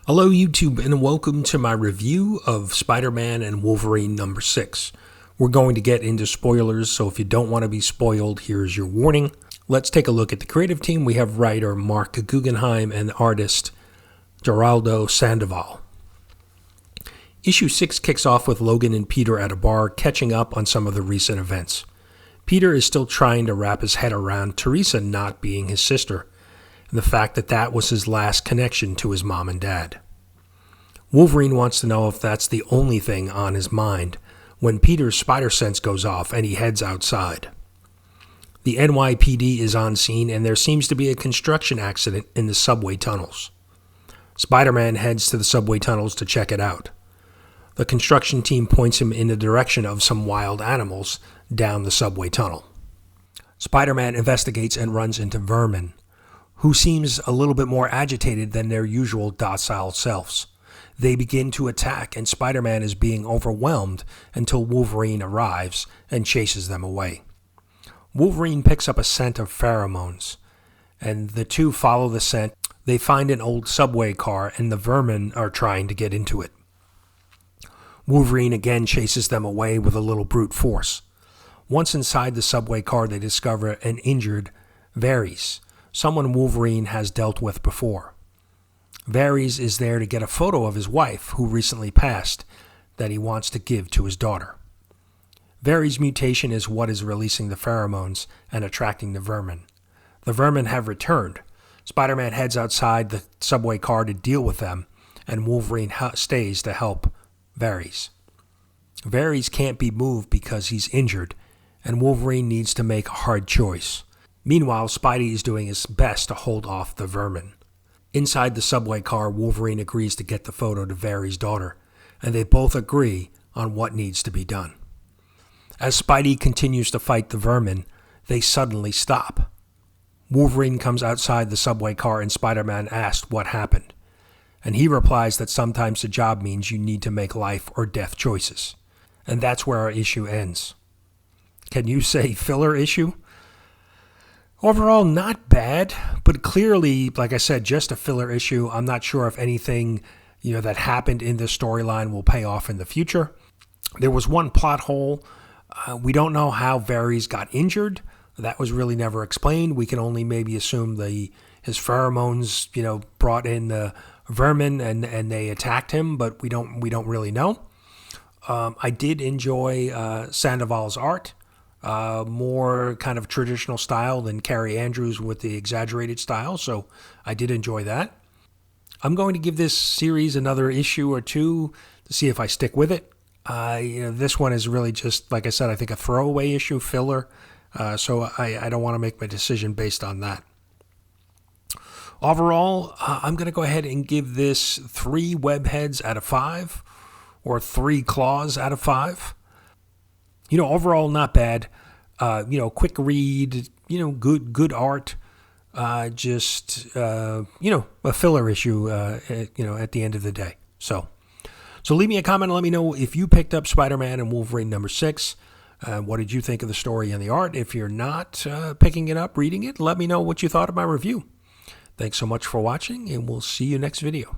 Hello YouTube and welcome to my review of Spider-Man and Wolverine number 6. We're going to get into spoilers, so if you don't want to be spoiled, here's your warning. Let's take a look at the creative team. We have writer Mark Guggenheim and artist Geraldo Sandoval. Issue 6 kicks off with Logan and Peter at a bar catching up on some of the recent events. Peter is still trying to wrap his head around Teresa not being his sister, and the fact that that was his last connection to his mom and dad. Wolverine wants to know if that's the only thing on his mind when Peter's spider sense goes off and he heads outside. The NYPD is on scene and there seems to be a construction accident in the subway tunnels. Spider-Man heads to the subway tunnels to check it out. The construction team points him in the direction of some wild animals down the subway tunnel. Spider-Man investigates and runs into Vermin, who seems a little bit more agitated than their usual docile selves. They begin to attack, and Spider-Man is being overwhelmed until Wolverine arrives and chases them away. Wolverine picks up a scent of pheromones, and the two follow the scent. They find an old subway car, and the Vermin are trying to get into it. Wolverine again chases them away with a little brute force. Once inside the subway car, they discover an injured Varys, someone Wolverine has dealt with before. Varys is there to get a photo of his wife, who recently passed, that he wants to give to his daughter. Varys' mutation is what is releasing the pheromones and attracting the Vermin. The Vermin have returned. Spider-Man heads outside the subway car to deal with them, and Wolverine stays to help Varys. Varys can't be moved because he's injured, and Wolverine needs to make a hard choice. Meanwhile, Spidey is doing his best to hold off the Vermin. Inside the subway car, Wolverine agrees to get the photo to Varys' daughter, and they both agree on what needs to be done. As Spidey continues to fight the Vermin, they suddenly stop. Wolverine comes outside the subway car and Spider-Man asks what happened, and he replies that sometimes the job means you need to make life or death choices. And that's where our issue ends. Can you say filler issue? Overall, not bad, but clearly, like I said, just a filler issue. I'm not sure if anything, that happened in this storyline will pay off in the future. There was one plot hole. We don't know how Varys got injured. That was really never explained. We can only maybe assume his pheromones, brought in the Vermin and they attacked him, but we don't really know. I did enjoy Sandoval's art. More kind of traditional style than Carrie Andrews with the exaggerated style, so I did enjoy that. I'm going to give this series another issue or two to see if I stick with it. This one is really just, like I said, I think a throwaway issue, filler, so I don't want to make my decision based on that. Overall, I'm going to go ahead and give this 3 webheads out of 5, or 3 claws out of 5. Overall, not bad. Quick read, good art. Just a filler issue, at the end of the day. So leave me a comment and let me know if you picked up Spider-Man and Wolverine number 6. What did you think of the story and the art? If you're not picking it up, reading it, let me know what you thought of my review. Thanks so much for watching, and we'll see you next video.